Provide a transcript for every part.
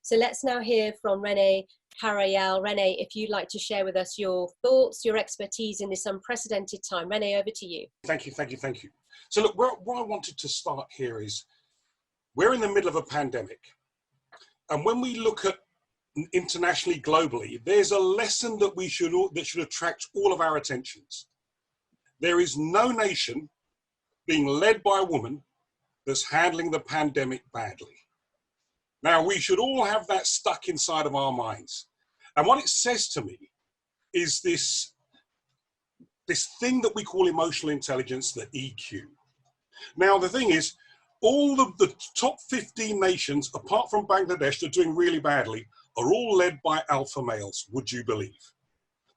So let's now hear from René Carayol. René, if you'd like to share with us your thoughts, your expertise in this unprecedented time. René, over to you. Thank you. So look, where I wanted to start here is, we're in the middle of a pandemic. And when we look at internationally, globally, there's a lesson that that should attract all of our attentions. There is no nation being led by a woman that's handling the pandemic badly. Now, we should all have that stuck inside of our minds. And what it says to me is this thing that we call emotional intelligence, the EQ. Now, the thing is, all the top 15 nations, apart from Bangladesh, that are doing really badly, are all led by alpha males, would you believe?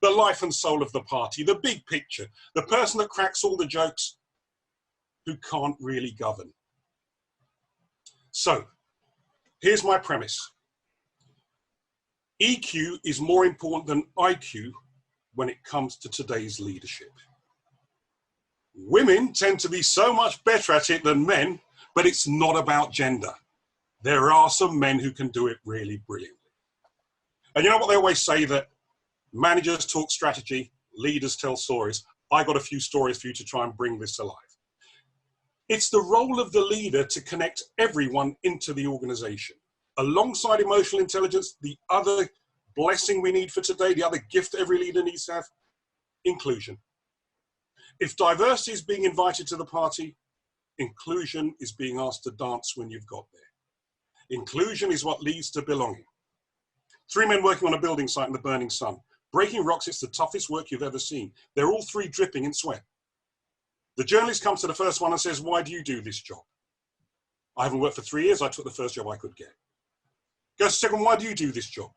The life and soul of the party, the big picture, the person that cracks all the jokes, who can't really govern. So, here's my premise. EQ is more important than IQ when it comes to today's leadership. Women tend to be so much better at it than men, but it's not about gender. There are some men who can do it really brilliantly. And you know what they always say, that managers talk strategy, leaders tell stories. I got a few stories for you to try and bring this alive. It's the role of the leader to connect everyone into the organization. Alongside emotional intelligence, the other blessing we need for today, the other gift every leader needs to have, inclusion. If diversity is being invited to the party, inclusion is being asked to dance when you've got there. Inclusion is what leads to belonging. 3 men working on a building site in the burning sun. Breaking rocks, it's the toughest work you've ever seen. They're all 3 dripping in sweat. The journalist comes to the first one and says, "Why do you do this job?" "I haven't worked for 3 years, I took the first job I could get." Goes to the second one, "Why do you do this job?"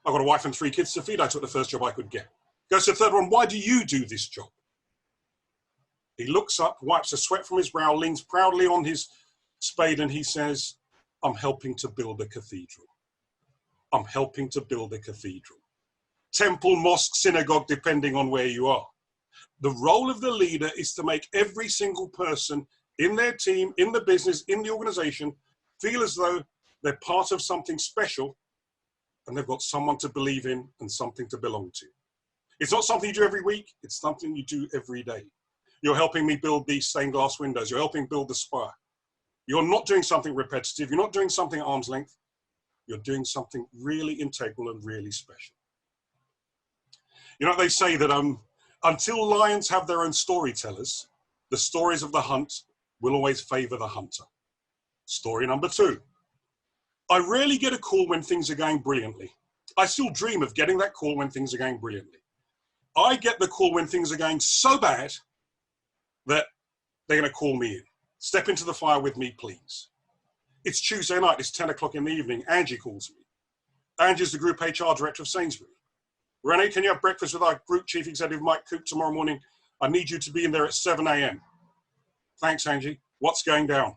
"I've got a wife and 3 kids to feed, I took the first job I could get." Goes to the third one, "Why do you do this job?" He looks up, wipes the sweat from his brow, leans proudly on his spade, and he says, "I'm helping to build a cathedral. I'm helping to build a cathedral." Temple, mosque, synagogue, depending on where you are. The role of the leader is to make every single person in their team, in the business, in the organization, feel as though they're part of something special and they've got someone to believe in and something to belong to. It's not something you do every week, it's something you do every day. You're helping me build these stained glass windows, you're helping build the spire. You're not doing something repetitive, you're not doing something at arm's length, you're doing something really integral and really special. You know, they say that until lions have their own storytellers, the stories of the hunt will always favor the hunter. Story number 2. I rarely get a call when things are going brilliantly. I still dream of getting that call when things are going brilliantly. I get the call when things are going so bad that they're going to call me in. "Step into the fire with me, please." It's Tuesday night, it's 10 o'clock in the evening, Angie calls me. Angie's the Group HR Director of Sainsbury's. "René, can you have breakfast with our Group Chief Executive, Mike Coop, tomorrow morning? I need you to be in there at 7 a.m. "Thanks, Angie. What's going down?"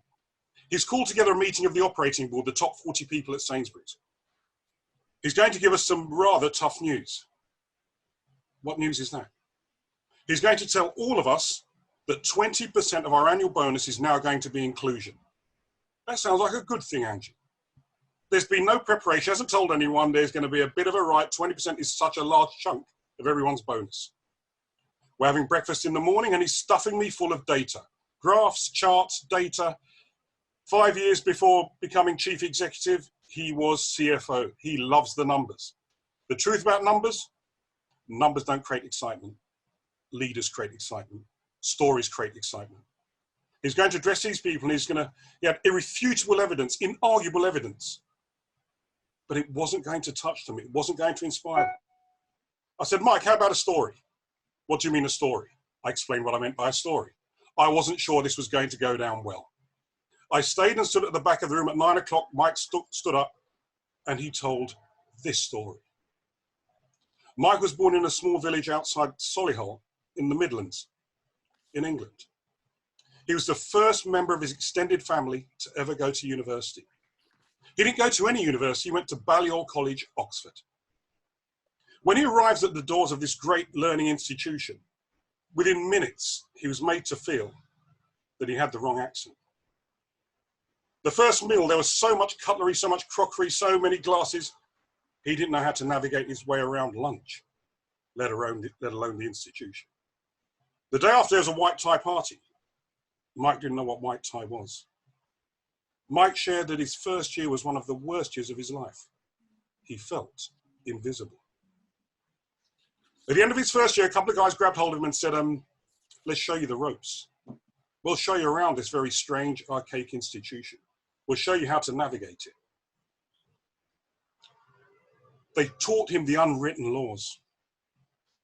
He's called together a meeting of the operating board, the top 40 people at Sainsbury's. He's going to give us some rather tough news. What news is that? He's going to tell all of us that 20% of our annual bonus is now going to be inclusion. That sounds like a good thing, Angie. There's been no preparation, hasn't told anyone there's going to be a bit of a write. 20% is such a large chunk of everyone's bonus. We're having breakfast in the morning and he's stuffing me full of data. Graphs, charts, data. 5 years before becoming chief executive, he was CFO. He loves the numbers. The truth about numbers don't create excitement. Leaders create excitement. Stories create excitement. He's going to address these people and he's going to have irrefutable evidence, inarguable evidence. But it wasn't going to touch them. It wasn't going to inspire them. I said, "Mike, how about a story?" "What do you mean a story?" I explained what I meant by a story. I wasn't sure this was going to go down well. I stayed and stood at the back of the room at 9 o'clock. Mike stood up and he told this story. Mike was born in a small village outside Solihull in the Midlands in England. He was the first member of his extended family to ever go to university. He didn't go to any university, he went to Balliol College, Oxford. When he arrived at the doors of this great learning institution, within minutes, he was made to feel that he had the wrong accent. The first meal, there was so much cutlery, so much crockery, so many glasses. He didn't know how to navigate his way around lunch, let alone the institution. The day after, there was a white tie party. Mike didn't know what white tie was. Mike shared that his first year was one of the worst years of his life. He felt invisible. At the end of his first year, a couple of guys grabbed hold of him and said, let's show you the ropes. We'll show you around this very strange, archaic institution. We'll show you how to navigate it. They taught him the unwritten laws.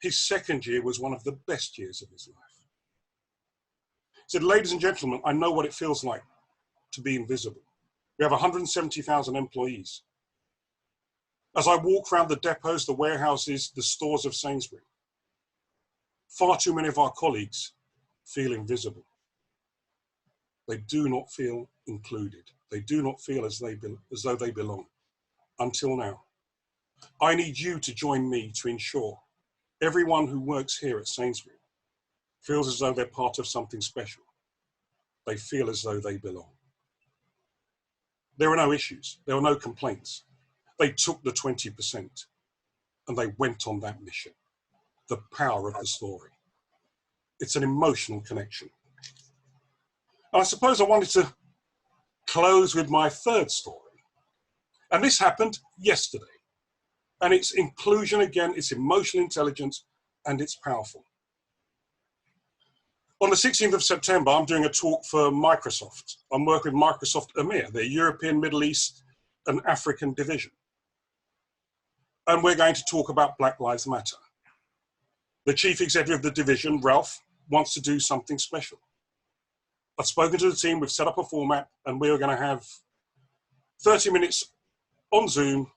His second year was one of the best years of his life. He said, ladies and gentlemen, I know what it feels like to be invisible. We have 170,000 employees. As I walk around the depots, the warehouses, the stores of Sainsbury, far too many of our colleagues feel invisible. They do not feel included. They do not feel as though they belong. Until now. I need you to join me to ensure everyone who works here at Sainsbury feels as though they're part of something special. They feel as though they belong. There were no issues. There were no complaints. They took the 20% and they went on that mission. The power of the story. It's an emotional connection. And I suppose I wanted to close with my third story. And this happened yesterday. And it's inclusion again, it's emotional intelligence, and it's powerful. On the 16th of September, I'm doing a talk for Microsoft. I'm working with Microsoft EMEA, their European, Middle East, and African division. And we're going to talk about Black Lives Matter. The chief executive of the division, Ralph, wants to do something special. I've spoken to the team, we've set up a format, and we are going to have 30 minutes on Zoom.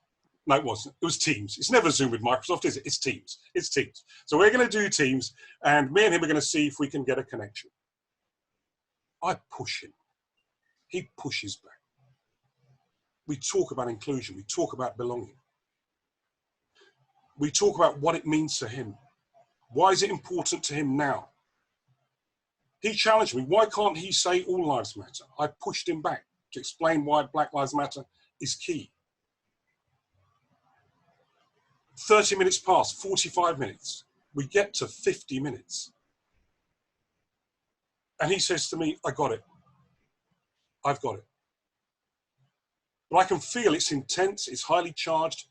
No, it wasn't. It was Teams. It's never Zoom with Microsoft, is it? It's Teams. It's Teams. So we're going to do Teams, and me and him are going to see if we can get a connection. I push him. He pushes back. We talk about inclusion. We talk about belonging. We talk about what it means to him. Why is it important to him now? He challenged me. Why can't he say all lives matter? I pushed him back to explain why Black Lives Matter is key. 30 minutes pass, 45 minutes. We get to 50 minutes. And he says to me, I got it. I've got it. But I can feel it's intense, it's highly charged.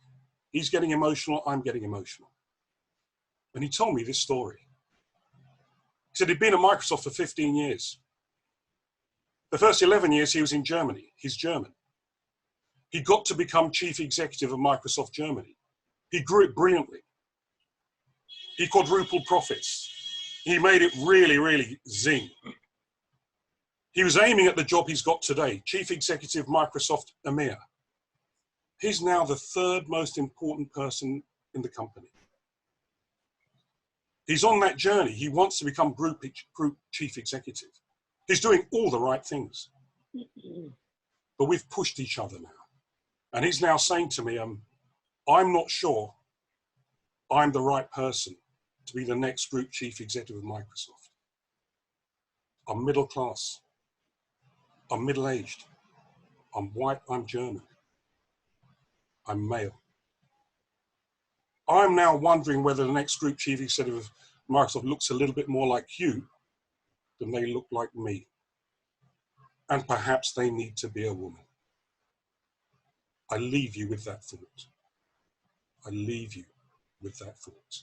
He's getting emotional, I'm getting emotional. And he told me this story. He said he'd been at Microsoft for 15 years. The first 11 years he was in Germany. He's German. He got to become chief executive of Microsoft Germany. He grew it brilliantly. He quadrupled profits. He made it really, really zing. He was aiming at the job he's got today, chief executive Microsoft EMEA. He's now the third most important person in the company. He's on that journey. He wants to become group chief executive. He's doing all the right things. But we've pushed each other now. And he's now saying to me, I'm not sure I'm the right person to be the next group chief executive of Microsoft. I'm middle class. I'm middle-aged. I'm white, I'm German. I'm male. I'm now wondering whether the next group chief executive of Microsoft looks a little bit more like you than they look like me. And perhaps they need to be a woman. I leave you with that thought. I leave you with that thought.